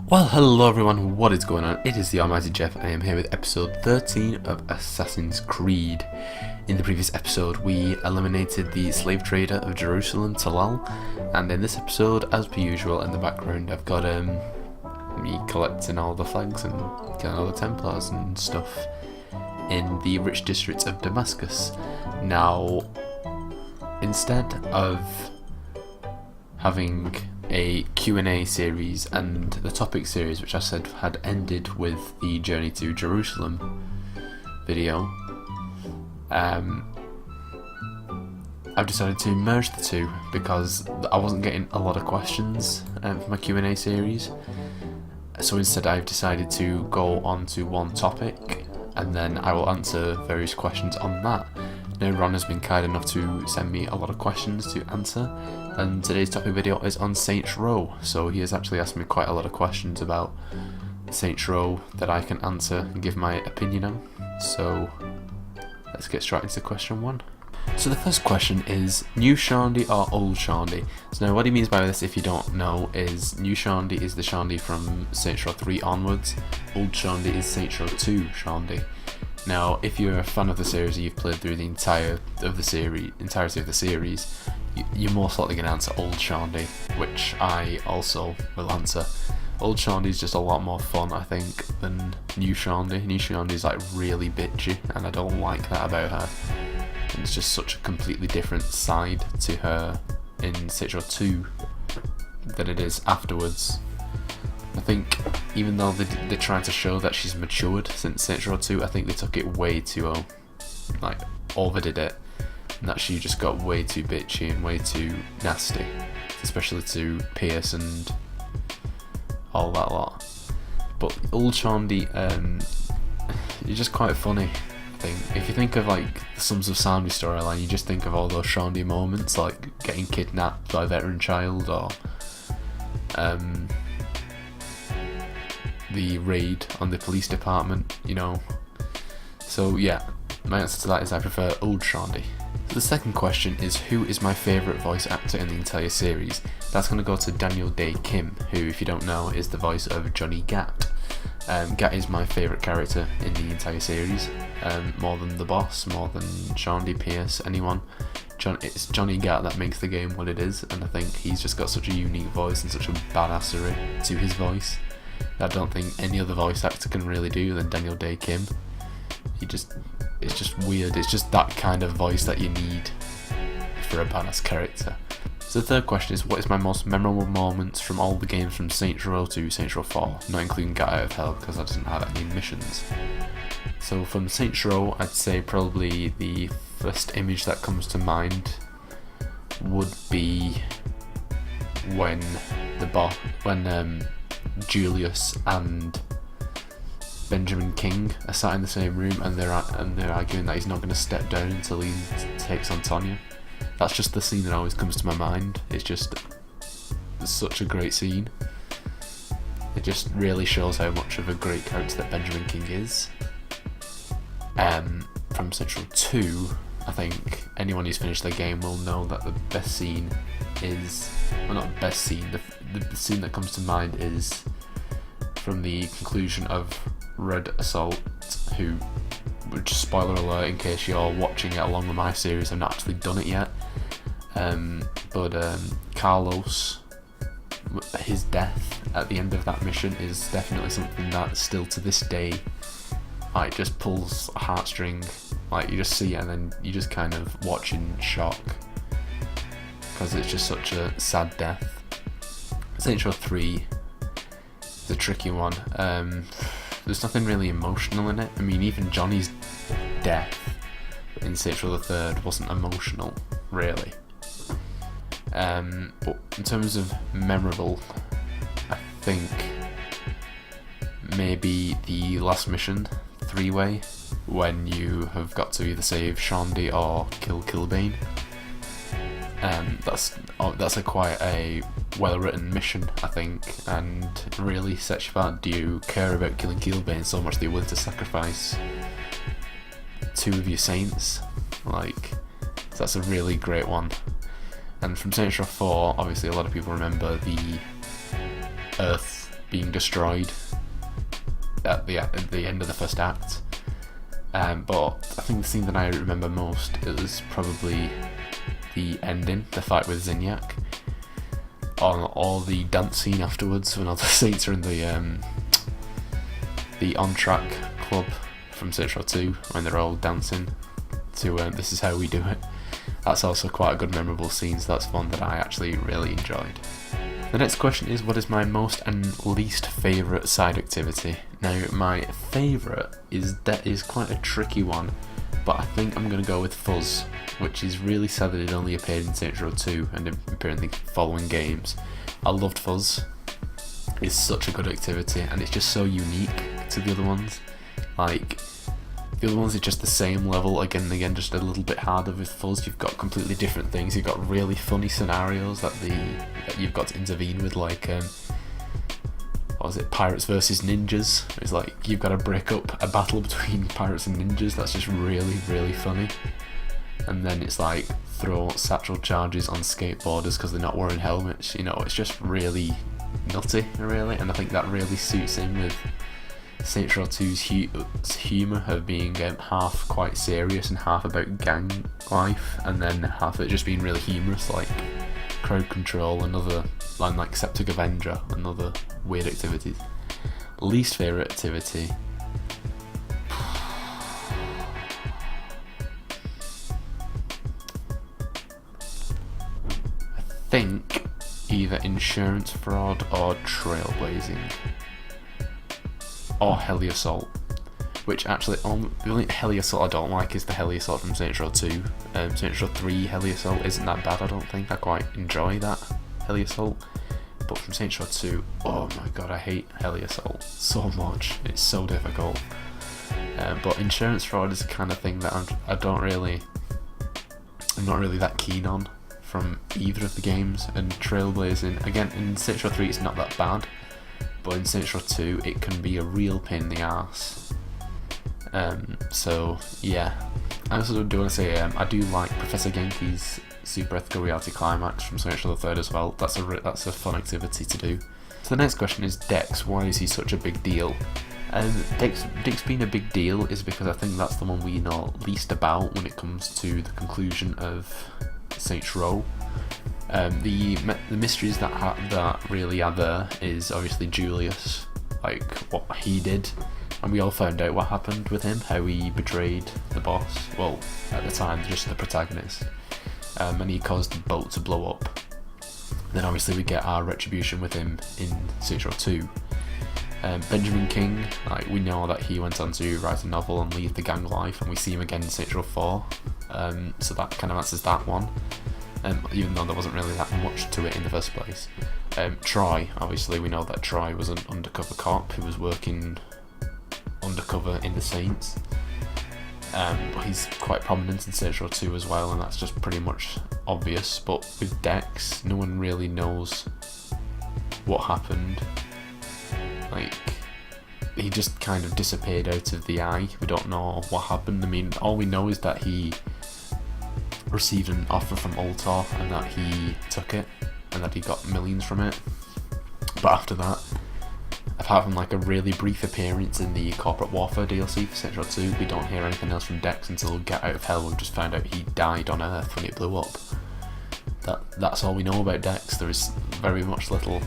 Well, hello everyone, what is going on? It is the Almighty Geoff. I am here with episode 13 of Assassin's Creed. In the previous episode, we eliminated the slave trader of Jerusalem, Talal, and in this episode, as per usual, in the background, I've got me collecting all the flags and killing all the Templars and stuff in the Rich District of Damascus. Now, instead of having a Q&A series and the topic series, which I said had ended with the Journey to Jerusalem video, I've decided to merge the two because I wasn't getting a lot of questions for my Q&A series. So instead I've decided to go on to one topic and then I will answer various questions on that. Now Ron has been kind enough to send me a lot of questions to answer, and today's topic video is on Saints Row, so he has actually asked me quite a lot of questions about Saints Row that I can answer and give my opinion on. So let's get straight into question one. So the first question is, new Shandy or old Shandy? So now what he means by this, if you don't know, is new Shandy is the Shandy from Saints Row 3 onwards, old Shandy is Saints Row 2 Shandy. Now, if you're a fan of the series and you've played through the entirety of the series, you're most likely going to answer Old Shandy, which I also will answer. Old Shandy is just a lot more fun, I think, than New Shandy. New Shandy is like really bitchy, and I don't like that about her. And it's just such a completely different side to her in Saints Row 2 than it is afterwards. I think even though they're trying to show that she's matured since Saints Row 2, I think they took it way too, overdid it, and that she just got way too bitchy and way too nasty, especially to Pierce and all that lot. But old Shandy is just quite funny, I think. If you think of like the Sons of Sandy storyline, you just think of all those Shandy moments, like getting kidnapped by a veteran child, or the raid on the police department, you know. So yeah, my answer to that is I prefer old Shandy. So the second question is, who is my favourite voice actor in the entire series? That's going to go to Daniel Day Kim, who, if you don't know, is the voice of Johnny Gat. Gat is my favourite character in the entire series, more than the boss, more than Shandy, Pierce, anyone. It's Johnny Gat that makes the game what it is, and I think he's just got such a unique voice and such a badassery to his voice that I don't think any other voice actor can really do than Daniel Day Kim. It's just weird. It's just that kind of voice that you need for a badass character. So the third question is, what is my most memorable moments from all the games from Saints Row to Saints Row 4, not including Get Out of Hell because that doesn't have any missions. So from Saints Row, I'd say probably the first image that comes to mind would be when Julius and Benjamin King are sat in the same room and they're arguing that he's not going to step down until he takes on Tonya. That's just the scene that always comes to my mind. It's such a great scene. It just really shows how much of a great character that Benjamin King is. From Saints Row 2, I think anyone who's finished the game will know that the best scene is, well, not best scene, the scene that comes to mind is from the conclusion of Red Assault, who, just spoiler alert in case you're watching it along with my series, I've not actually done it yet, but Carlos, his death at the end of that mission is definitely something that still to this day just pulls a heartstring. Like, you just see it and then you just kind of watch in shock because it's just such a sad death. Saints Row 3 is a tricky one. There's nothing really emotional in it. I mean, even Johnny's death in Saints Row the 3rd wasn't emotional, really. But in terms of memorable, I think maybe the last mission, 3-way, when you have got to either save Shandy or kill Kilbane. That's quite a well-written mission, I think, and really sets you apart. Do you care about killing Kilbane so much that you're willing to sacrifice 2 of your saints? That's a really great one. And from Saints Row 4, obviously a lot of people remember the Earth being destroyed at the end of the first act. But I think the scene that I remember most is probably the ending, the fight with Zinyak, or the dance scene afterwards when all the saints are in the on-track club from Saints Row 2 when they're all dancing to This Is How We Do It. That's also quite a good memorable scene, so that's one that I actually really enjoyed. The next question is, what is my most and least favourite side activity? Now, my favourite is quite a tricky one, but I think I'm going to go with Fuzz, which is really sad that it only appeared in Saints Row 2 and appeared in the following games. I loved Fuzz. It's such a good activity, and it's just so unique to the other ones. Like, the other ones are just the same level again and again, just a little bit harder. With Fuzz, you've got completely different things. You've got really funny scenarios that you've got to intervene with, like what was it, Pirates versus Ninjas. It's like you've got to break up a battle between pirates and ninjas. That's just really, really funny. And then it's like throw satchel charges on skateboarders because they're not wearing helmets. You know, it's just really nutty, really, and I think that really suits in with Saints Row 2's humour of being half quite serious and half about gang life, and then half it just being really humorous, like Crowd Control, another line like Septic Avenger, and other weird activities. Least favourite activity. I think either insurance fraud or trailblazing. Or heli assault, which actually the only heli assault I don't like is the heli assault from Saints Row 2. Saints Row 3 heli assault isn't that bad, I don't think. I quite enjoy that heli assault, but from Saints Row 2, oh my god, I hate heli assault so much. It's so difficult. But insurance fraud is the kind of thing that I'm not really that keen on from either of the games. And trailblazing, again, in Saints Row 3 it's not that bad, but in Saints Row 2 it can be a real pain in the arse. So yeah, I also do want to say I do like Professor Genki's Super Ethical Reality Climax from Saints Row 3 as well. That's a fun activity to do. So the next question is Dex. Why is he such a big deal? Dex being a big deal is because I think that's the one we know least about when it comes to the conclusion of Saints Row. The mysteries that really are there is obviously Julius, like what he did, and we all found out what happened with him, how he betrayed the boss, well at the time just the protagonist, and he caused the boat to blow up. Then obviously we get our retribution with him in Saints Row 2. Benjamin King, like we know that he went on to write a novel and leave the gang life, and we see him again in Saints Row 4, so that kind of answers that one. Even though there wasn't really that much to it in the first place. Troy, obviously we know that Troy was an undercover cop who was working undercover in the Saints. But he's quite prominent in Saints Row 2 as well, and that's just pretty much obvious. But with Dex, no one really knows what happened. Like, he just kind of disappeared out of the eye. We don't know what happened. I mean, all we know is that he received an offer from Ultor and that he took it and that he got millions from it. But after that, apart from like a really brief appearance in the Corporate Warfare DLC for Saints Row 2, we don't hear anything else from Dex until Get Out of Hell. We've just found out he died on Earth when it blew up. That's all we know about Dex. There is very much little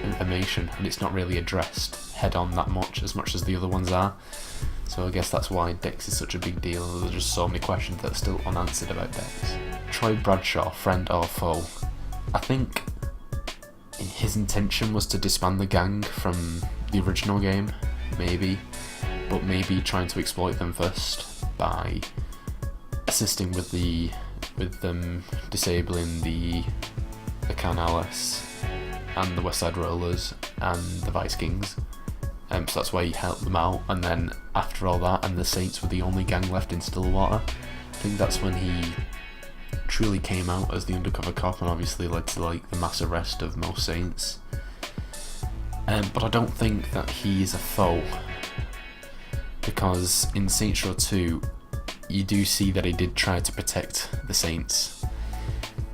information, and it's not really addressed head on that much as the other ones are. So I guess that's why Dex is such a big deal. There's just so many questions that are still unanswered about Dex. Troy Bradshaw, friend or foe? I think his intention was to disband the gang from the original game, maybe, but maybe trying to exploit them first by assisting with them disabling the Canales and the West Side Rollers and the Vice Kings. So that's why he helped them out, and then after all that, and the Saints were the only gang left in Stillwater, I think that's when he truly came out as the undercover cop, and obviously led to like the mass arrest of most Saints. But I don't think that he is a foe, because in Saints Row 2 you do see that he did try to protect the Saints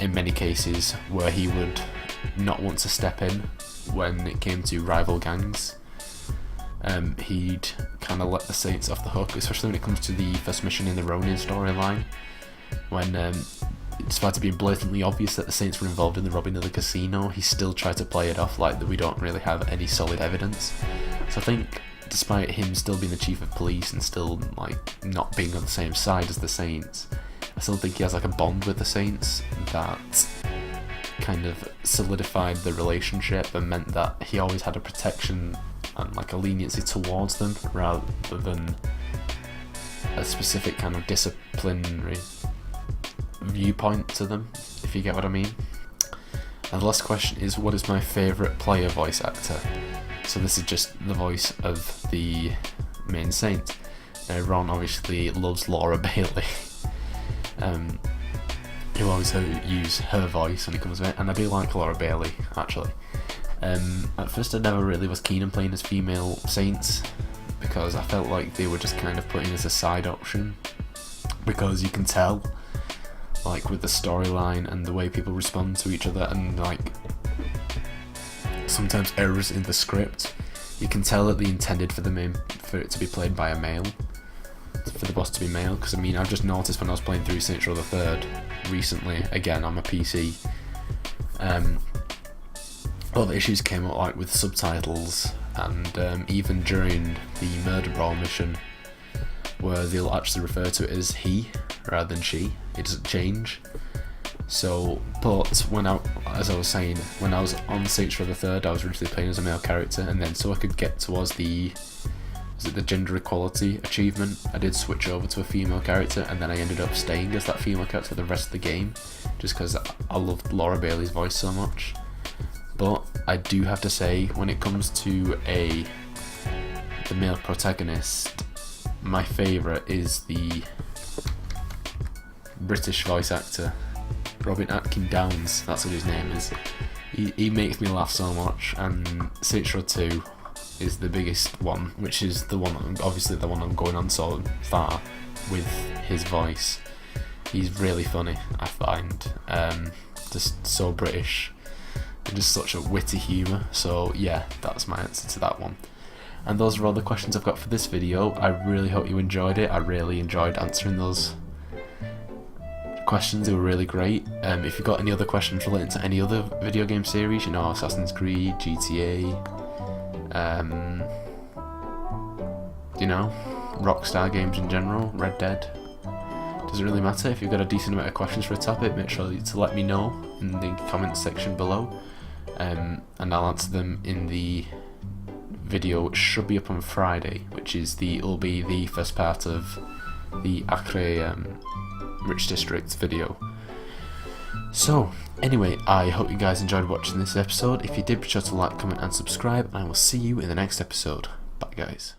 in many cases, where he would not want to step in when it came to rival gangs. He'd kind of let the Saints off the hook, especially when it comes to the first mission in the Ronin storyline, when despite it being blatantly obvious that the Saints were involved in the robbing of the casino, he still tried to play it off like that we don't really have any solid evidence. So I think despite him still being the chief of police and still like not being on the same side as the Saints, I still think he has like a bond with the Saints that kind of solidified the relationship and meant that he always had a protection and like a leniency towards them rather than a specific kind of disciplinary viewpoint to them, if you get what I mean. And the last question is, what is my favourite player voice actor? So this is just the voice of the main Saint. Now Ron obviously loves Laura Bailey. He'll always use her voice when it comes to it, and I do like Laura Bailey actually. At first I never really was keen on playing as female Saints because I felt like they were just kind of put in as a side option, because you can tell like with the storyline and the way people respond to each other and like sometimes errors in the script, you can tell that they intended for it to be played by a male, for the boss to be male. Because I mean, I've just noticed when I was playing through Saints Row the Third recently, again on my PC, a lot of issues came up like with subtitles and even during the murder brawl mission, where they'll actually refer to it as he rather than she. It doesn't change. So, but as I was saying, when I was on Saints Row the Third, I was originally playing as a male character, and then so I could get towards the gender equality achievement, I did switch over to a female character, and then I ended up staying as that female character for the rest of the game, just because I loved Laura Bailey's voice so much. But I do have to say, when it comes to the male protagonist, my favourite is the British voice actor, Robin Atkin Downes, that's what his name is. He makes me laugh so much, and Saints Row 2 is the biggest one, which is the one, obviously the one I'm going on so far with his voice. He's really funny, I find, just so British, and just such a witty humour. So yeah, that's my answer to that one. And those are all the questions I've got for this video. I really hope you enjoyed it. I really enjoyed answering those questions, they were really great. If you've got any other questions relating to any other video game series, you know, Assassin's Creed, GTA, you know, Rockstar games in general, Red Dead, doesn't really matter. If you've got a decent amount of questions for a topic, make sure to let me know in the comments section below, and I'll answer them in the video which should be up on Friday, which will be the first part of the Acre Rich District video. So anyway, I hope you guys enjoyed watching this episode. If you did, be sure to like, comment and subscribe, and I will see you in the next episode. Bye guys.